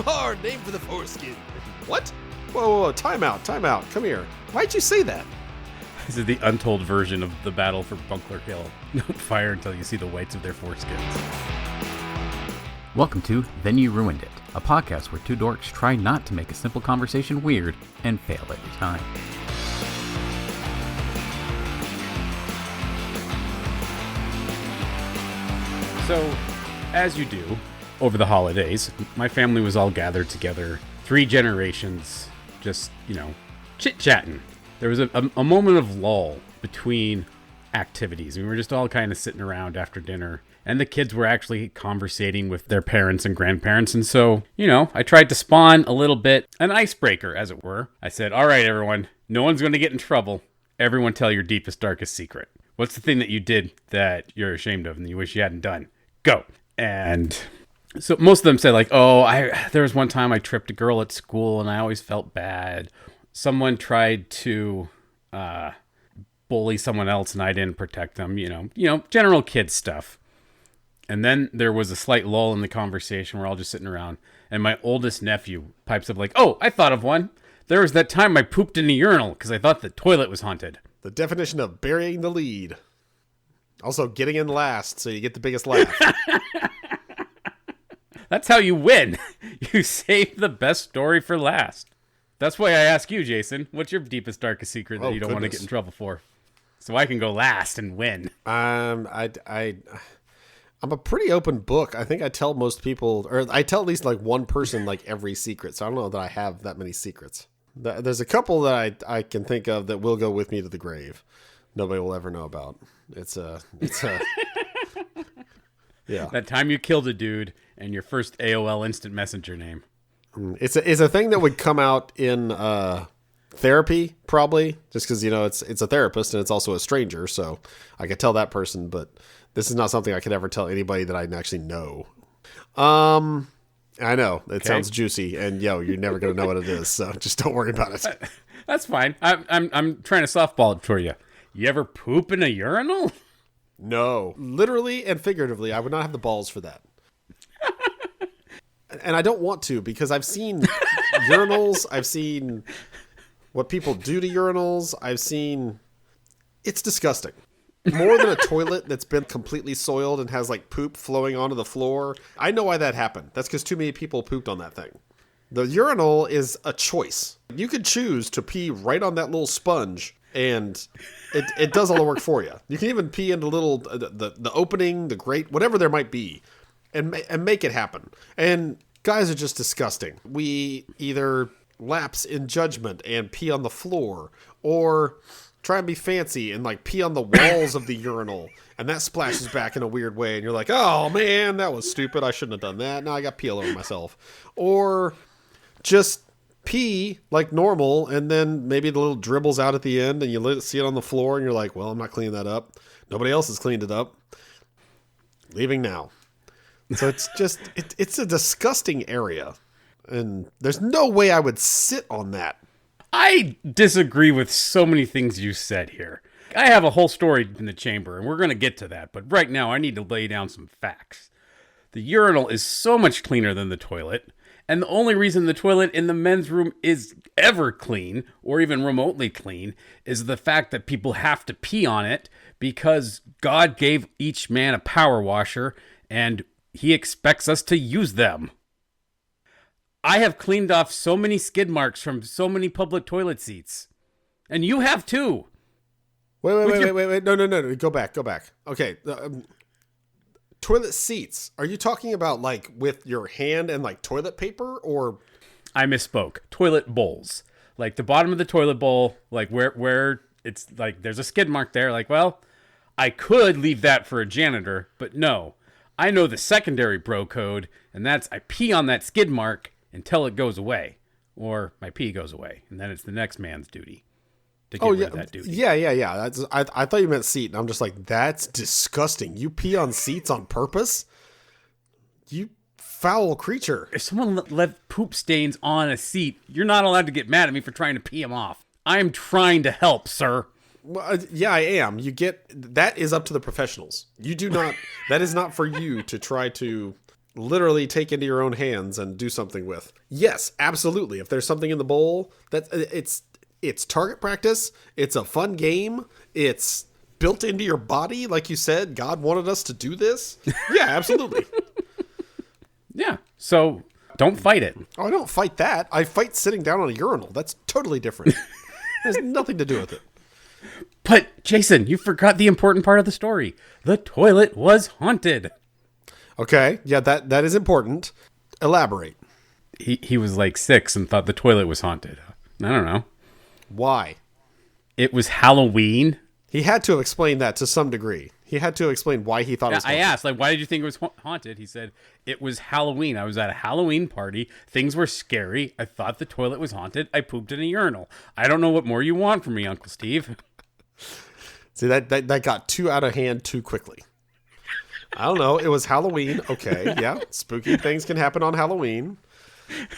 hard, name for the foreskin. What? Whoa, time out. Come here. Why'd you say that? This is the untold version of the battle for Bunkler Hill. Don't fire until you see the whites of their foreskins. Welcome to Then You Ruined It, a podcast where two dorks try not to make a simple conversation weird and fail every time. So, as you do, over the holidays, my family was all gathered together, 3 generations, just, chit-chatting. There was a moment of lull between activities. We were just all kind of sitting around after dinner, and the kids were actually conversating with their parents and grandparents. And so, I tried to spawn a little bit, an icebreaker, as it were. I said, all right, everyone, no one's going to get in trouble. Everyone tell your deepest, darkest secret. What's the thing that you did that you're ashamed of and you wish you hadn't done? Go. And so most of them said there was one time I tripped a girl at school and I always felt bad. Someone tried to bully someone else and I didn't protect them, general kid stuff. And then there was a slight lull in the conversation. We're all just sitting around. And my oldest nephew pipes up I thought of one. There was that time I pooped in a urinal because I thought the toilet was haunted. The definition of burying the lead. Also getting in last so you get the biggest laugh. That's how you win. You save the best story for last. That's why I ask you, Jason, what's your deepest, darkest secret that you don't want to get in trouble for? So I can go last and win. I'm a pretty open book. I think I tell most people, or I tell at least one person every secret. So I don't know that I have that many secrets. There's a couple that I can think of that will go with me to the grave. Nobody will ever know about. It's a yeah. That time you killed a dude and your first AOL Instant Messenger name. It's a thing that would come out in therapy, probably, just because it's a therapist and it's also a stranger, so I could tell that person. But this is not something I could ever tell anybody that I actually know. I know it sounds juicy, and you're never gonna know what it is, so just don't worry about it. That's fine. I'm trying to softball it for you. You ever poop in a urinal? No, literally and figuratively, I would not have the balls for that. And I don't want to, because I've seen urinals. I've seen what people do to urinals. It's disgusting. More than a toilet that's been completely soiled and has poop flowing onto the floor. I know why that happened. That's because too many people pooped on that thing. The urinal is a choice. You could choose to pee right on that little sponge, and it does all the work for you. You can even pee into the opening, the grate, whatever there might be, and make it happen. And guys are just disgusting. We either lapse in judgment and pee on the floor, or try and be fancy and pee on the walls of the urinal, and that splashes back in a weird way, and you're like, oh man, that was stupid. I shouldn't have done that. Now I got pee all over myself. Or just pee like normal, and then maybe the little dribbles out at the end, and you see it on the floor, and you're like, well, I'm not cleaning that up. Nobody else has cleaned it up. Leaving now. So it's just, it's a disgusting area, and there's no way I would sit on that. I disagree with so many things you said here. I have a whole story in the chamber, and we're going to get to that. But right now, I need to lay down some facts. The urinal is so much cleaner than the toilet. And the only reason the toilet in the men's room is ever clean, or even remotely clean, is the fact that people have to pee on it because God gave each man a power washer, and he expects us to use them. I have cleaned off so many skid marks from so many public toilet seats. And you have too. Wait. No. Go back. Okay. Toilet seats. Are you talking about with your hand and toilet paper, or? I misspoke. Toilet bowls. The bottom of the toilet bowl, where it's there's a skid mark there. I could leave that for a janitor, but no. I know the secondary bro code, and that's I pee on that skid mark until it goes away, or my pee goes away, and then it's the next man's duty to get rid of that duty. Yeah. I thought you meant seat, and I'm just that's disgusting. You pee on seats on purpose? You foul creature. If someone left poop stains on a seat, you're not allowed to get mad at me for trying to pee them off. I'm trying to help, sir. Well, yeah, I am. That is up to the professionals. You do not, that is not for you to try to literally take into your own hands and do something with. Yes, absolutely. If there's something in the bowl, it's target practice. It's a fun game. It's built into your body. Like you said, God wanted us to do this. Yeah, absolutely. Yeah. So don't fight it. Oh, I don't fight that. I fight sitting down on a urinal. That's totally different. There's nothing to do with it. But Jason, you forgot the important part of the story. The toilet was haunted. Okay. Yeah, that is important. Elaborate. He was like 6 and thought the toilet was haunted. I don't know. Why? It was Halloween. He had to explain that to some degree. He had to explain why he thought it was haunted. I asked, like, why did you think it was haunted? He said, it was Halloween. I was at a Halloween party. Things were scary. I thought the toilet was haunted. I pooped in a urinal. I don't know what more you want from me, Uncle Steve. See, that got too out of hand too quickly. I don't know. It was Halloween. Okay, yeah. Spooky things can happen on Halloween.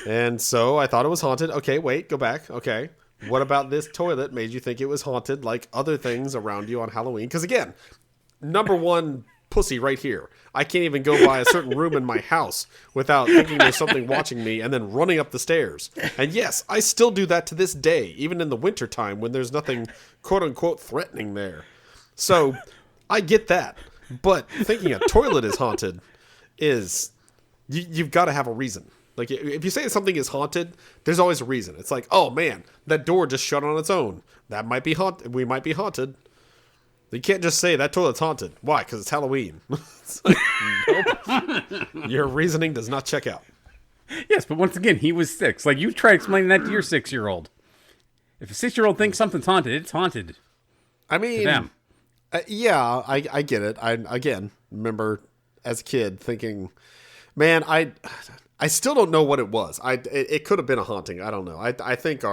And so I thought it was haunted. Okay, wait, go back. Okay. What about this toilet made you think it was haunted like other things around you on Halloween? Because again, number one pussy right here. I can't even go by a certain room in my house without thinking there's something watching me and then running up the stairs. And yes, I still do that to this day, even in the wintertime when there's nothing quote unquote threatening there. So I get that. But thinking a toilet is haunted is, you've got to have a reason. Like, if you say something is haunted, there's always a reason. It's like, oh man, that door just shut on its own. That might be haunted. We might be haunted. You can't just say that toilet's haunted. Why? Because it's Halloween. It's like, nope. Your reasoning does not check out. Yes, but once again, he was 6. Like, you try explaining that to your 6-year-old. If a 6-year-old thinks something's haunted, it's haunted. I mean, to them. Yeah, I get it. I, again, remember as a kid thinking, man, I still don't know what it was. It could have been a haunting. I don't know. I think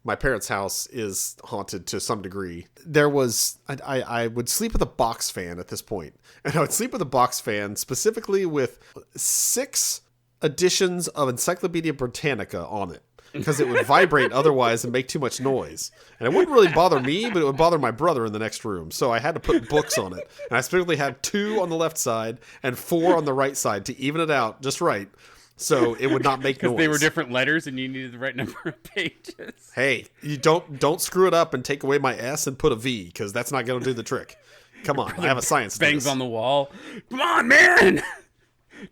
my parents' house is haunted to some degree. I would sleep with a box fan at this point. And I would sleep with a box fan specifically with 6 editions of Encyclopedia Britannica on it. Because it would vibrate otherwise and make too much noise. And it wouldn't really bother me, but it would bother my brother in the next room. So I had to put books on it. And I specifically had 2 on the left side and 4 on the right side to even it out just right. So it would not make noise. Because they were different letters and you needed the right number of pages. Hey, you don't screw it up and take away my S and put a V, because that's not going to do the trick. Come on, I have a science. Bangs on the wall. Come on, man!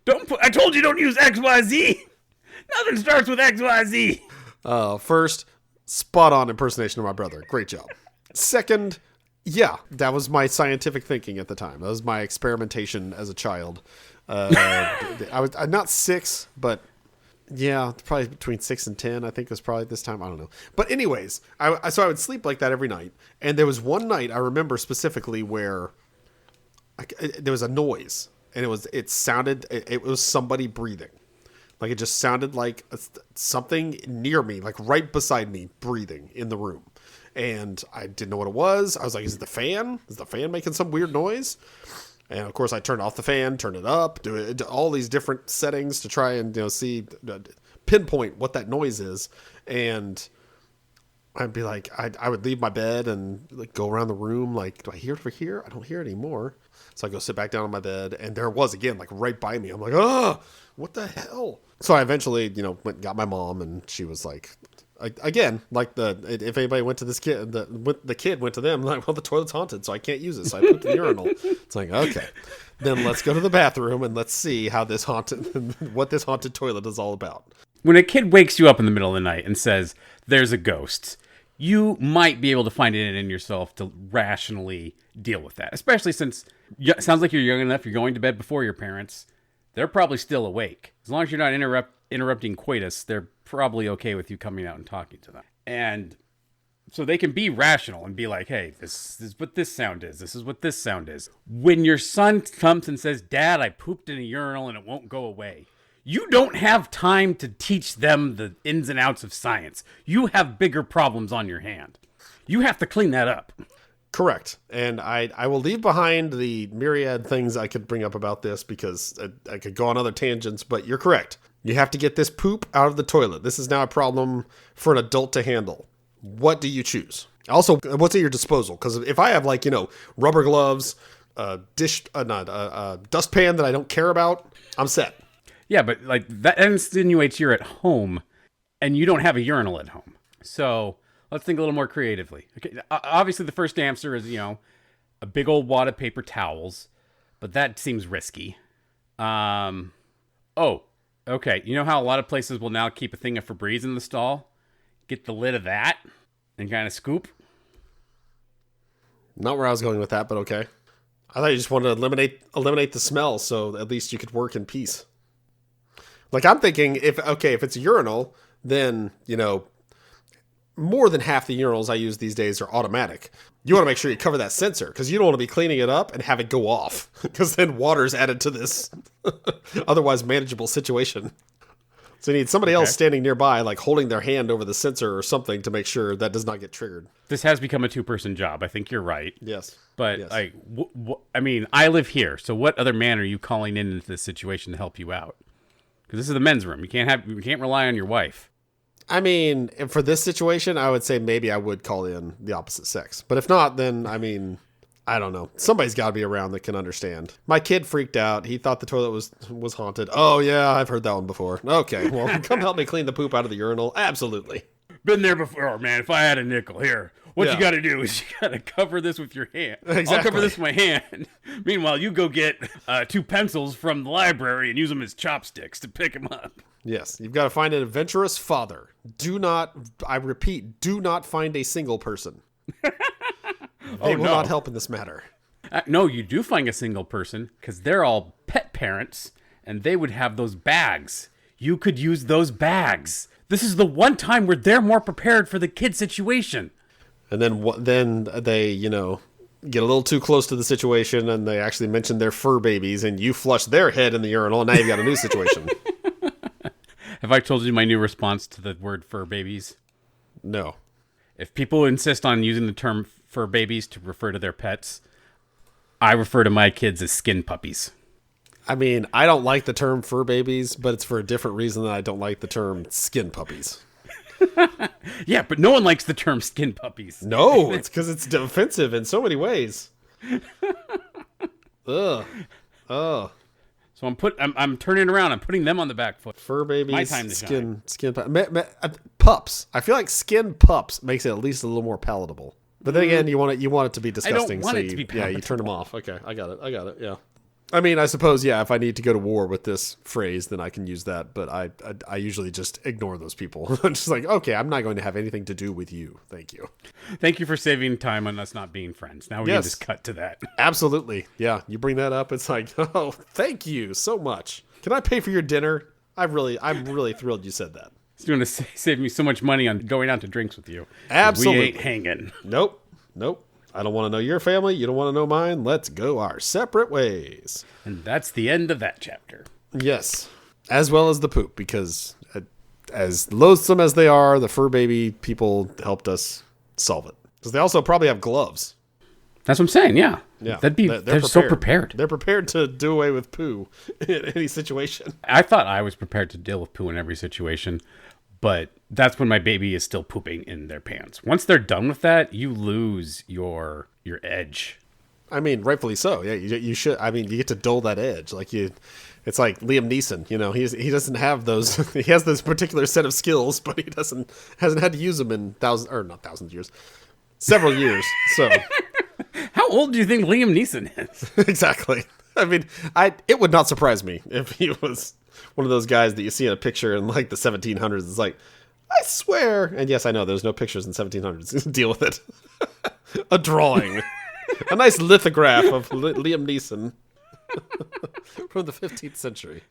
I told you don't use XYZ! Nothing starts with XYZ! First, spot on impersonation of my brother. Great job. Second, yeah, that was my scientific thinking at the time. That was my experimentation as a child. I'm not 6, but yeah, probably between 6 and 10. I think it was probably this time. I don't know. But anyways, so I would sleep like that every night. And there was one night I remember specifically where there was a noise, and it sounded somebody breathing. Like, it just sounded like something near me, like right beside me, breathing in the room. And I didn't know what it was. I was like, is it the fan? Is the fan making some weird noise? And of course I turned off the fan, turned it up, do all these different settings to try and, see, pinpoint what that noise is. And I'd be like, I would leave my bed and like go around the room. Like, do I hear it over here? I don't hear it anymore. So I go sit back down on my bed, and there it was again, like right by me. I'm like, oh, what the hell? So I eventually, went and got my mom, and she was like, again, like if anybody went to this kid, the kid went to them, like, well, the toilet's haunted, so I can't use it. So I put the urinal. It's like, okay, then let's go to the bathroom and let's see how what this haunted toilet is all about. When a kid wakes you up in the middle of the night and says, there's a ghost, you might be able to find it in yourself to rationally deal with that. Especially since it sounds like you're young enough, you're going to bed before your parents. They're probably still awake. As long as you're not interrupting coitus, they're probably okay with you coming out and talking to them. And so they can be rational and be like, hey, this is what this sound is. This is what this sound is. When your son comes and says, Dad, I pooped in a urinal and it won't go away, you don't have time to teach them the ins and outs of science. You have bigger problems on your hand. You have to clean that up. Correct. And I will leave behind the myriad things I could bring up about this, because I could go on other tangents, but you're correct. You have to get this poop out of the toilet. This is now a problem for an adult to handle. What do you choose? Also, what's at your disposal? Because if I have rubber gloves, dustpan that I don't care about, I'm set. Yeah, but like that insinuates you're at home and you don't have a urinal at home. So let's think a little more creatively. Okay, obviously the first answer is, a big old wad of paper towels, but that seems risky. Oh, okay. You know how a lot of places will now keep a thing of Febreze in the stall? Get the lid of that and kind of scoop. Not where I was going with that, but okay. I thought you just wanted to eliminate the smell, so at least you could work in peace. Like, I'm thinking, if it's a urinal, then, more than half the urinals I use these days are automatic. You want to make sure you cover that sensor, because you don't want to be cleaning it up and have it go off, because then water's added to this otherwise manageable situation. So you need somebody else standing nearby, like holding their hand over the sensor or something to make sure that does not get triggered. This has become a two-person job. I think you're right. Yes. But, yes. I live here, so what other man are you calling into this situation to help you out? Because this is the men's room. You can't rely on your wife. I mean, for this situation, I would say maybe I would call in the opposite sex. But if not, then, I don't know. Somebody's got to be around that can understand. My kid freaked out. He thought the toilet was haunted. Oh, yeah, I've heard that one before. Okay, well, come help me clean the poop out of the urinal. Absolutely. Been there before, man. If I had a nickel, here. What you got to do is you got to cover this with your hand. Exactly. I'll cover this with my hand. Meanwhile, you go get 2 pencils from the library and use them as chopsticks to pick them up. Yes, you've got to find an adventurous father. I repeat, do not find a single person. They will not help in this matter. No, you do find a single person because they're all pet parents and they would have those bags. You could use those bags. This is the one time where they're more prepared for the kid situation. And then they, get a little too close to the situation and they actually mention their fur babies and you flush their head in the urinal and now you've got a new situation. Have I told you my new response to the word fur babies? No. If people insist on using the term fur babies to refer to their pets, I refer to my kids as skin puppies. I mean, I don't like the term fur babies, but it's for a different reason than I don't like the term skin puppies. Yeah, but no one likes the term skin puppies. No, it's because it's offensive in so many ways. Ugh. Oh. So I'm turning around. I'm putting them on the back foot. Fur babies, My time to shine. skin pups. I feel like skin pups makes it at least a little more palatable. But then again, you want it to be disgusting. I don't want it to be palatable. Yeah, you turn them off. Okay, I got it. Yeah. I mean, I suppose, yeah, if I need to go to war with this phrase, then I can use that. But I usually just ignore those people. I'm just like, okay, I'm not going to have anything to do with you. Thank you. Thank you for saving time on us not being friends. Now we can just cut to that. Absolutely. Yeah, you bring that up. It's like, oh, thank you so much. Can I pay for your dinner? I'm really thrilled you said that. It's going to save me so much money on going out to drinks with you. Absolutely. We ain't hanging. Nope. I don't want to know your family. You don't want to know mine. Let's go our separate ways. And that's the end of that chapter. Yes. As well as the poop, because as loathsome as they are, the fur baby people helped us solve it. Because they also probably have gloves. That's what I'm saying, yeah. Yeah. They're so prepared. They're prepared to do away with poo in any situation. I thought I was prepared to deal with poo in every situation. But that's when my baby is still pooping in their pants. Once they're done with that, you lose your edge. I mean, rightfully so. Yeah, you should. I mean, you get to dull that edge. It's like Liam Neeson. He doesn't have those. He has this particular set of skills, but he hasn't had to use them in several years. So, how old do you think Liam Neeson is? Exactly. I mean, it would not surprise me if he was one of those guys that you see in a picture in like the 1700s. It's like, I swear. And yes, I know there's no pictures in 1700s. Deal with it. A drawing. A nice lithograph of Liam Neeson from the 15th century.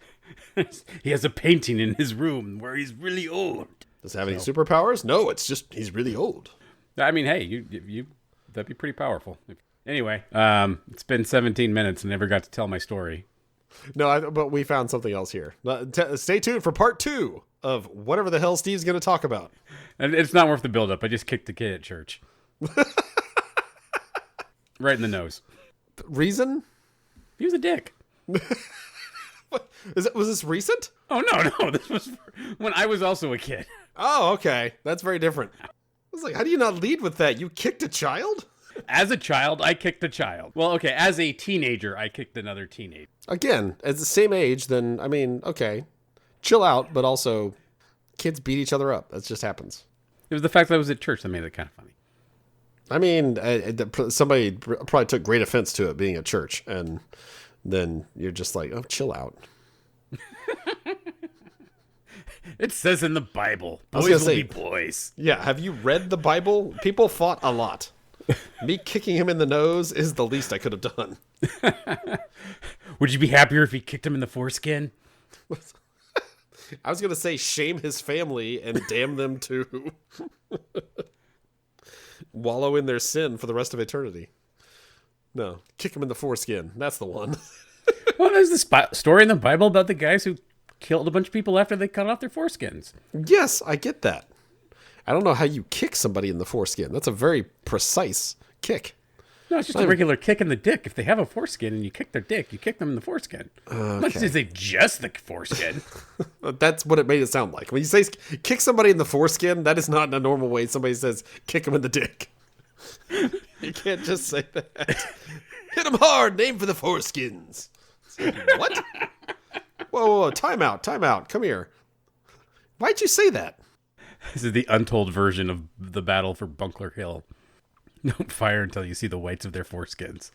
He has a painting in his room where he's really old. Does he have any superpowers? No, it's just he's really old. I mean, hey, you that'd be pretty powerful. Anyway, it's been 17 minutes and never got to tell my story. No, but we found something else here. Stay tuned for part 2 of whatever the hell Steve's going to talk about. And it's not worth the build-up. I just kicked the kid at church. Right in the nose. Reason? He was a dick. What? Was this recent? Oh, no. This was when I was also a kid. Oh, okay. That's very different. I was like, how do you not lead with that? You kicked a child? As a child, I kicked a child. Well, okay, as a teenager, I kicked another teenager. Again, at the same age, then, I mean, okay, chill out, but also kids beat each other up. That just happens. It was the fact that I was at church that made it kind of funny. I mean, somebody probably took great offense to it being at church, and then you're just like, oh, chill out. It says in the Bible, boys will be boys. Yeah, have you read the Bible? People fought a lot. Me kicking him in the nose is the least I could have done. Would you be happier if he kicked him in the foreskin? I was going to say shame his family and damn them to wallow in their sin for the rest of eternity. No, kick him in the foreskin. That's the one. Well, there's this story in the Bible about the guys who killed a bunch of people after they cut off their foreskins. Yes, I get that. I don't know how you kick somebody in the foreskin. That's a very precise kick. No, it's just a regular kick in the dick. If they have a foreskin and you kick their dick, you kick them in the foreskin. Much as they just the foreskin. That's what it made it sound like. When you say kick somebody in the foreskin, that is not in a normal way somebody says kick him in the dick. You can't just say that. Hit him hard, aim for the foreskins. What? Whoa, time out. Come here. Why'd you say that? This is the untold version of the battle for Bunker Hill. Don't fire until you see the whites of their foreskins.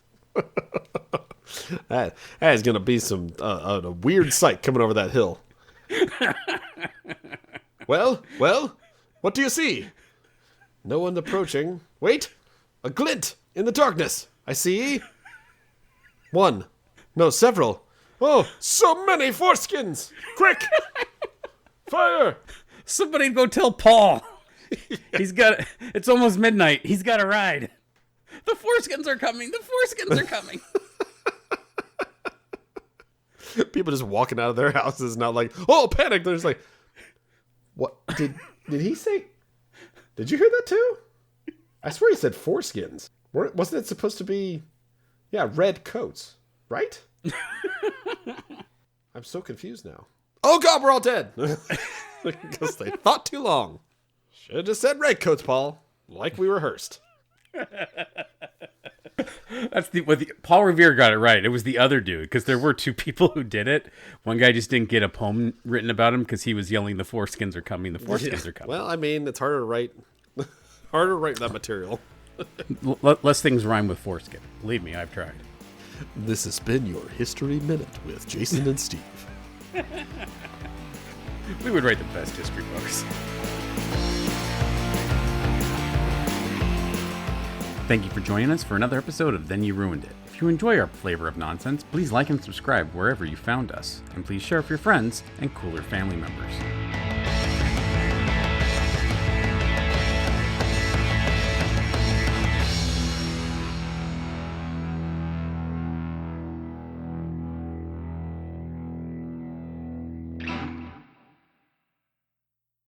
That is going to be some a weird sight coming over that hill. Well, what do you see? No one approaching. Wait, a glint in the darkness. I see one. No, several. Oh, so many foreskins! Quick! Fire! Somebody go tell Paul. It's almost midnight. He's got a ride. The foreskins are coming. People just walking out of their houses, not like, oh, panic. They're just like, what? Did he say? Did you hear that too? I swear he said foreskins. Wasn't it supposed to be, red coats, right? I'm so confused now. Oh, God, we're all dead. Because they thought too long. Should have just said red coats, Paul, like we rehearsed. That's Paul Revere got it right. It was the other dude, because there were two people who did it. One guy just didn't get a poem written about him because he was yelling, "The foreskins are coming! The foreskins are coming!" Well, I mean, it's harder to write that material. Less things rhyme with foreskin. Believe me, I've tried. This has been your History Minute with Jason and Steve. We would write the best history books. Thank you for joining us for another episode of Then You Ruined It. If you enjoy our flavor of nonsense, please like and subscribe wherever you found us. And please share with your friends and cooler family members.